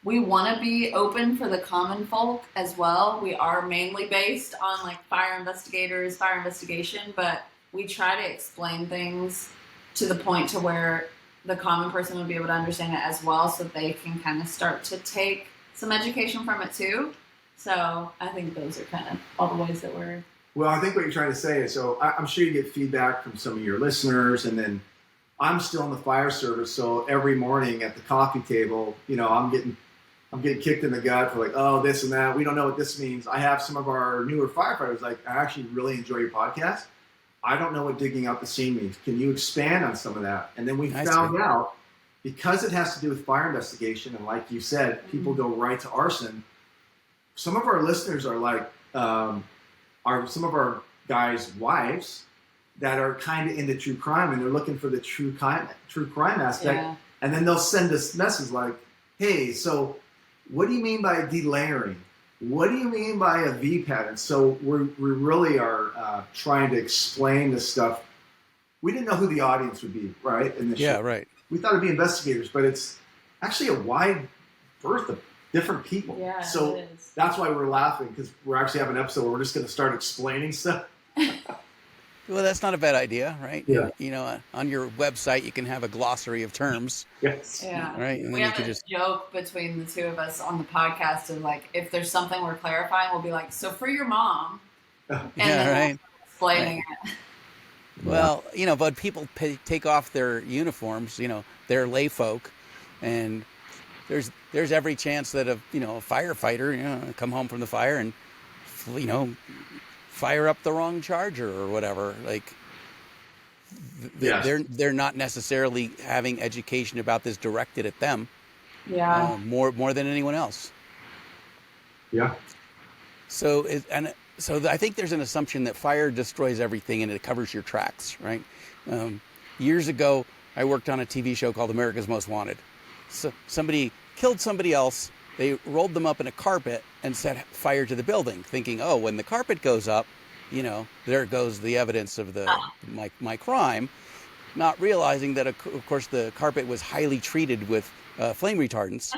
we want to be open for the common folk as well. We are mainly based on like fire investigators, fire investigation, but we try to explain things to the point to where the common person would be able to understand it as well, so they can kind of start to take some education from it too. So I think those are kind of all the ways that we're... Well, I think what you're trying to say is, so I'm sure you get feedback from some of your listeners, and then I'm still in the fire service, so every morning at the coffee table, I'm getting kicked in the gut for like, oh, this and that. We don't know what this means. I have some of our newer firefighters like, I actually really enjoy your podcast. I don't know what digging out the scene means. Can you expand on some of that? And then we found out, because it has to do with fire investigation, and like you said, people go right to arson. Some of our listeners are like, are some of our guys' wives that are kind of into true crime, and they're looking for the true crime aspect. Yeah. And then they'll send us message like, hey, so what do you mean by delayering? What do you mean by a V pattern? So we really are trying to explain this stuff. We didn't know who the audience would be, right? In this show. Right. We thought it'd be investigators, but it's actually a wide berth of different people. Yeah, so it is. That's why we're laughing, because we're actually having an episode where we're just going to start explaining stuff. Well, that's not a bad idea, right? Yeah. On your website, you can have a glossary of terms. Yes. Yeah. Right. And we have a joke between the two of us on the podcast of like, if there's something we're clarifying, we'll be like, so for your mom. And then we'll explaining it. Well, but people take off their uniforms, they're lay folk, and there's every chance that a firefighter, come home from the fire and, fire up the wrong charger or whatever. Like, they're not necessarily having education about this directed at them. Yeah. More than anyone else. Yeah. So I think there's an assumption that fire destroys everything and it covers your tracks, right? Years ago, I worked on a TV show called America's Most Wanted. So somebody killed somebody else. They rolled them up in a carpet and set fire to the building, thinking, oh, when the carpet goes up, there goes the evidence of my crime, not realizing that, of course, the carpet was highly treated with flame retardants,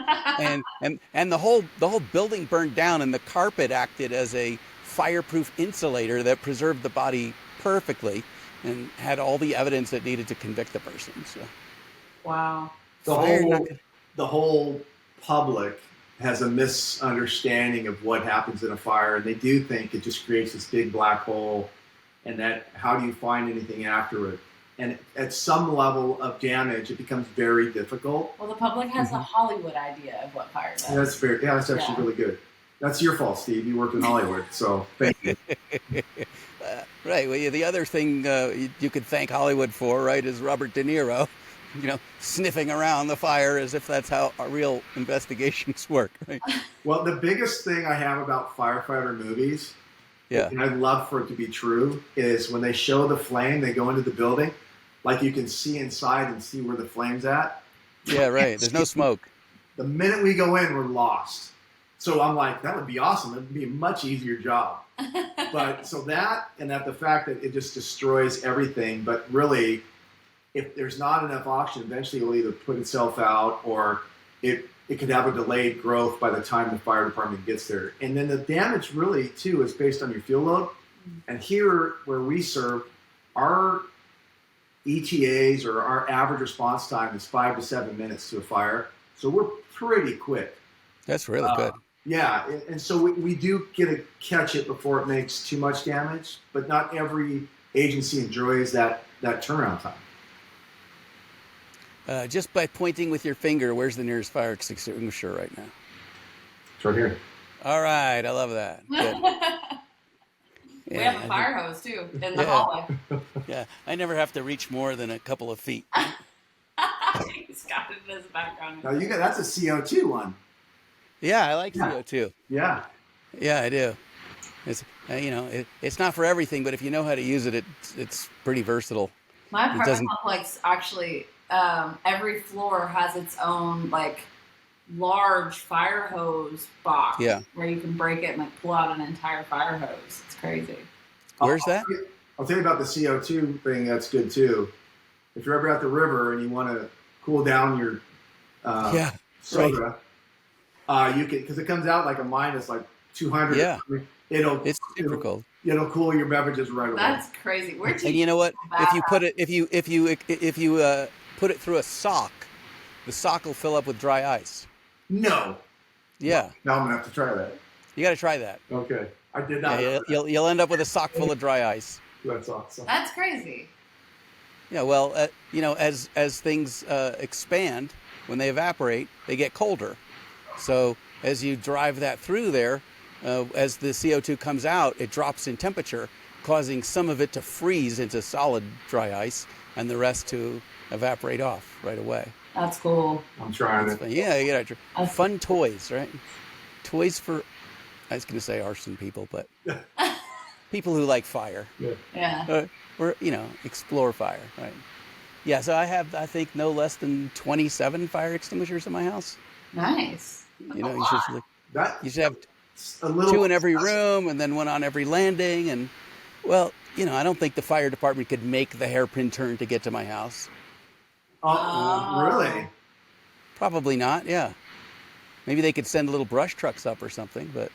and the whole building burned down, and the carpet acted as a fireproof insulator that preserved the body perfectly and had all the evidence that needed to convict the person. So, wow, the whole public has a misunderstanding of what happens in a fire, and they do think it just creates this big black hole, and that how do you find anything after it? And at some level of damage, it becomes very difficult. Well, the public has a Hollywood idea of what fire does. Yeah, that's fair. Yeah, that's actually really good. That's your fault, Steve. You worked in Hollywood, so thank you. Right. Well, the other thing you could thank Hollywood for, right, is Robert De Niro, sniffing around the fire as if that's how our real investigations work, right? Well, the biggest thing I have about firefighter movies, and I'd love for it to be true, is when they show the flame, they go into the building, like you can see inside and see where the flame's at. Yeah, right. There's no smoke. The minute we go in, we're lost. So I'm like, that would be awesome. It would be a much easier job. But so that, and that the fact that it just destroys everything, but really, if there's not enough oxygen, eventually it'll either put itself out or it could have a delayed growth by the time the fire department gets there. And then the damage really, too, is based on your fuel load. And here, where we serve, our ETAs or our average response time is 5 to 7 minutes to a fire. So we're pretty quick. That's really good. Yeah, and so we do get to catch it before it makes too much damage, but not every agency enjoys that turnaround time. Just by pointing with your finger, where's the nearest fire extinguisher right now? It's right here. All right, I love that. Good. We have a fire hose too in the hallway. Yeah, I never have to reach more than a couple of feet. He's got it in his background. Now that's a CO2 one. Yeah, I like CO2. Yeah. Yeah, I do. It's it's not for everything, but if you know how to use it, it's pretty versatile. My apartment complex actually, every floor has its own like large fire hose box. Yeah. Where you can break it and like pull out an entire fire hose. It's crazy. Where's that? I'll tell you about the CO2 thing. That's good too. If you're ever at the river and you want to cool down your soda, you can, because it comes out like a minus like 200. Yeah. It's super cold. It'll cool your beverages right away. That's crazy. And you know what? If you put it put it through a sock, the sock will fill up with dry ice. No. Yeah. Now I'm gonna have to try that. You got to try that. Okay. I did not. Yeah, you'll end up with a sock full of dry ice. That's awesome. That's crazy. Yeah. Well, as things expand, when they evaporate, they get colder. So as you drive that through there, as the CO2 comes out, it drops in temperature, causing some of it to freeze into solid dry ice and the rest to evaporate off right away. That's cool. I'm trying it. Yeah, you got to fun toys, right? Toys for, I was going to say arson people, but people who like fire. Yeah. Or explore fire, right? Yeah, so I have, I think, no less than 27 fire extinguishers in my house. Nice. You should have a little 2 in every room and then 1 on every landing. And, well, I don't think the fire department could make the hairpin turn to get to my house. Really? Probably not, yeah. Maybe they could send little brush trucks up or something, but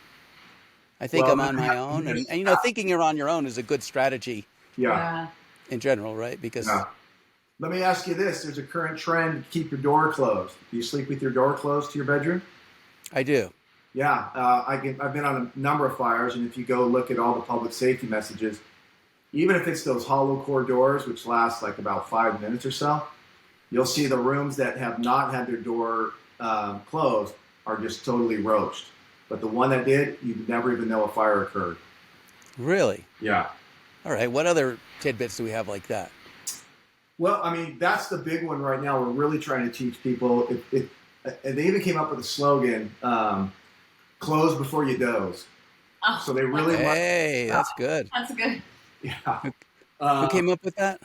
I think I'm on my own. And thinking you're on your own is a good strategy. Yeah. In general, right? Because... Yeah. Let me ask you this. There's a current trend to keep your door closed. Do you sleep with your door closed to your bedroom? I do. Yeah. I've been on a number of fires, and if you go look at all the public safety messages, even if it's those hollow core doors, which last like about 5 minutes or so, you'll see the rooms that have not had their door closed are just totally roached. But the one that did, you'd never even know a fire occurred. Really? Yeah. All right. What other tidbits do we have like that? Well, I mean, that's the big one right now. We're really trying to teach people. And they even came up with a slogan, close before you doze. Oh, so they really Hey, that's good. That's good. Yeah. Who came up with that?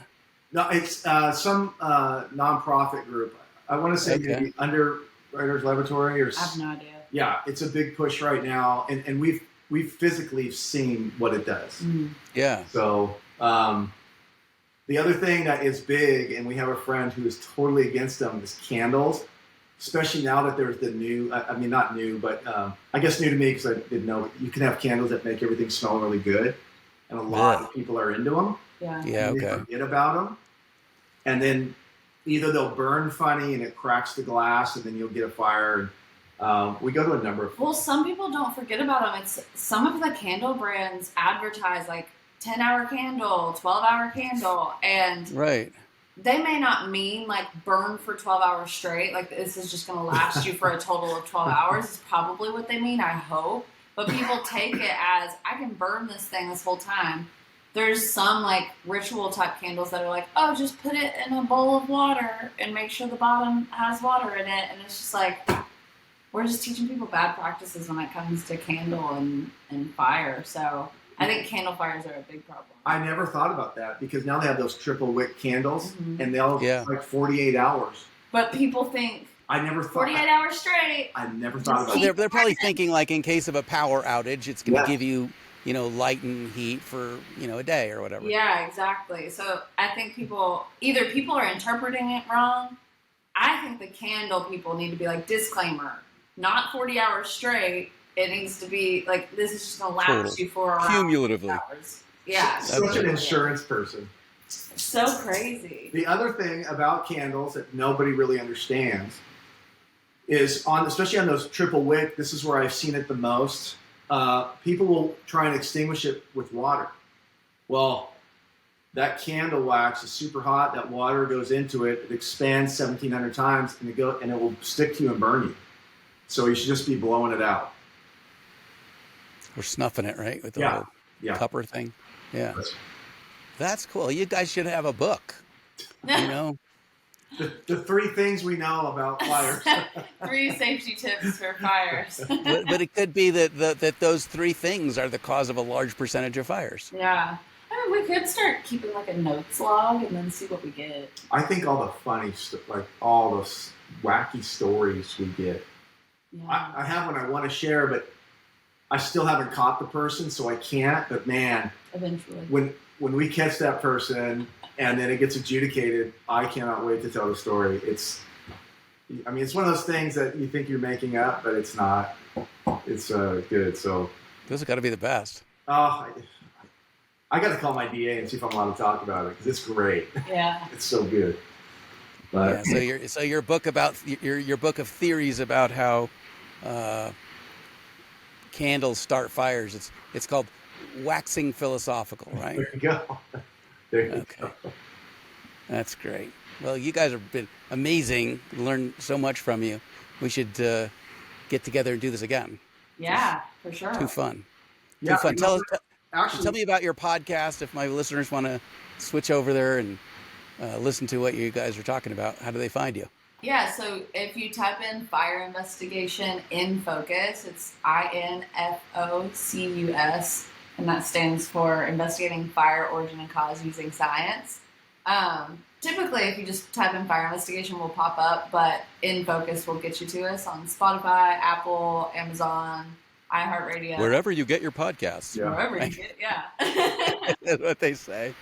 No, it's some nonprofit group. I want to say maybe Underwriters Laboratory or... I have no idea. Yeah, it's a big push right now. And we've physically seen what it does. Mm. Yeah. So... the other thing that is big, and we have a friend who is totally against them, is candles, especially now that there's the new, not new, but I guess new to me because I didn't know, you can have candles that make everything smell really good, and a lot of people are into them. Yeah. Yeah, and they forget about them, and then either they'll burn funny and it cracks the glass, and then you'll get a fire. And we go to a number of... Well, some people don't forget about them. It's some of the candle brands advertise like 10-hour candle, 12-hour candle, and they may not mean like burn for 12 hours straight, like this is just going to last you for a total of 12 hours. It's probably what they mean, I hope. But people take it as, I can burn this thing this whole time. There's some like ritual type candles that are like, oh, just put it in a bowl of water and make sure the bottom has water in it. And it's just like, we're just teaching people bad practices when it comes to candle and fire. So I think candle fires are a big problem. I never thought about that because now they have those triple wick candles, Mhm. and they'll like 48 hours. But people think I never thought 48 hours straight. I never thought about So that. they're probably thinking like in case of a power outage, it's going to Yeah. give you, light and heat for, a day or whatever. Yeah, exactly. So I think people are interpreting it wrong. I think the candle people need to be like, disclaimer, not 40 hours straight. It needs to be like, this is just going to last Totally. you for around Cumulatively. 40 hours. Yeah. Such an insurance person. So crazy. The other thing about candles that nobody really understands is especially on those triple wick, this is where I've seen it the most. People will try and extinguish it with water. Well, that candle wax is super hot. That water goes into it. It expands 1,700 times, and it will stick to you and burn you. So you should just be blowing it out. We're snuffing it, right? With the Yeah. little Yeah. cupper thing. Yeah. That's cool. You guys should have a book. The 3 things we know about fires. 3 safety tips for fires. but it could be that those 3 things are the cause of a large percentage of fires. Yeah. I mean, we could start keeping like a notes log and then see what we get. I think all the funny stuff, like all those wacky stories we get. Yeah. I have one I want to share, but I still haven't caught the person, so I can't. But man, Eventually. when we catch that person and then it gets adjudicated, I cannot wait to tell the story. It's one of those things that you think you're making up, but it's not. It's good. So Those have got to be the best. I got to call my DA and see if I'm allowed to talk about it because it's great. Yeah. It's so good. But So your book about your book of theories about how candles start fires. It's called Waxing Philosophical, right? there you go. There you Okay. go. That's great. Well, you guys have been amazing. Learned so much from you. We should get together and do this again. Yeah, for sure. Too fun. Yeah, Too fun. Actually, Tell me about your podcast. If my listeners want to switch over there and listen to what you guys are talking about, how do they find you? Yeah, so if you type in fire investigation in focus, it's INFOCUS, and that stands for investigating fire origin and cause using science. Typically, if you just type in fire investigation, we'll pop up, but in focus will get you to us on Spotify, Apple, Amazon, iHeartRadio. Wherever you get your podcasts. Yeah. Wherever you get, yeah. That's what they say.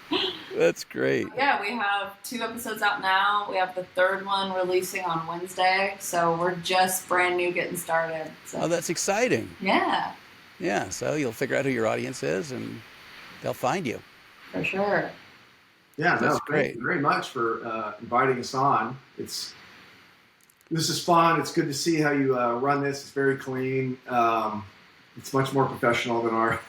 That's great. Yeah, we have 2 episodes out now. We have the 3rd one releasing on Wednesday, so we're just brand new getting started. So. Oh, that's exciting. Yeah, Yeah, so you'll figure out who your audience is and they'll find you. for sure. Yeah, That's no, thank you very much for inviting us on. This is fun. It's good to see how you run this. It's very clean. It's much more professional than our.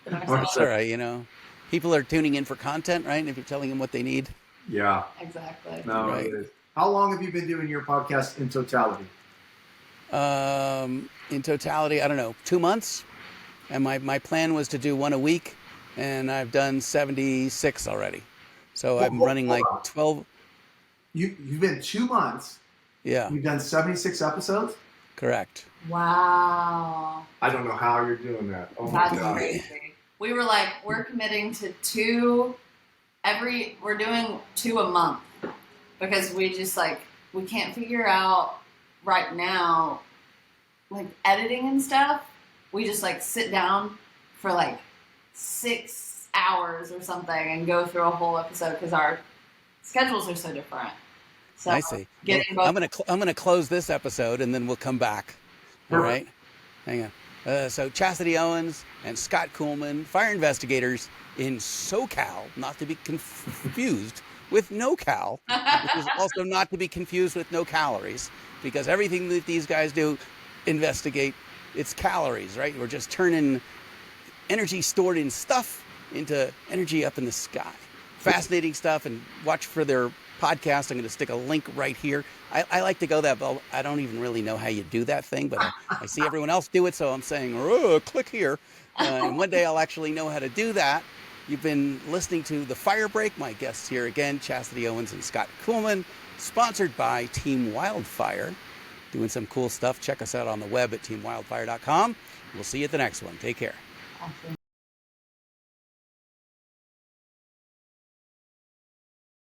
It's all right, People are tuning in for content, right? And if you're telling them what they need. Yeah. Exactly. No, Right. it is. How long have you been doing your podcast in totality? In totality, I don't know, 2 months. And my plan was to do 1 a week, and I've done 76 already. So I'm running like 12. You've been 2 months. Yeah, You've done 76 episodes. correct. Wow. I don't know how you're doing that. Oh my That's god. crazy. We were like, we're committing to 2 we're doing 2 a month because we just we can't figure out right now, editing and stuff. We just sit down for 6 hours or something and go through a whole episode because our schedules are so different. So I see. getting Well, both. I'm gonna close this episode and then we'll come back. All right. Hang on. So Chasity Owens and Scott Kuhlman, fire investigators in SoCal, not to be confused with NoCal, which is also not to be confused with no calories, because everything that these guys do investigate, it's calories, right? We're just turning energy stored in stuff into energy up in the sky. Fascinating stuff, and watch for their podcast. I'm going to stick a link right here. I like to go that, but I don't even really know how you do that thing, but I see everyone else do it, so I'm saying, click here. And one day I'll actually know how to do that. You've been listening to The Fire Break. My guests here again, Chasity Owens and Scott Kuhlman, sponsored by Team Wildfire. Doing some cool stuff. Check us out on the web at teamwildfire.com. We'll see you at the next one. Take care. Awesome.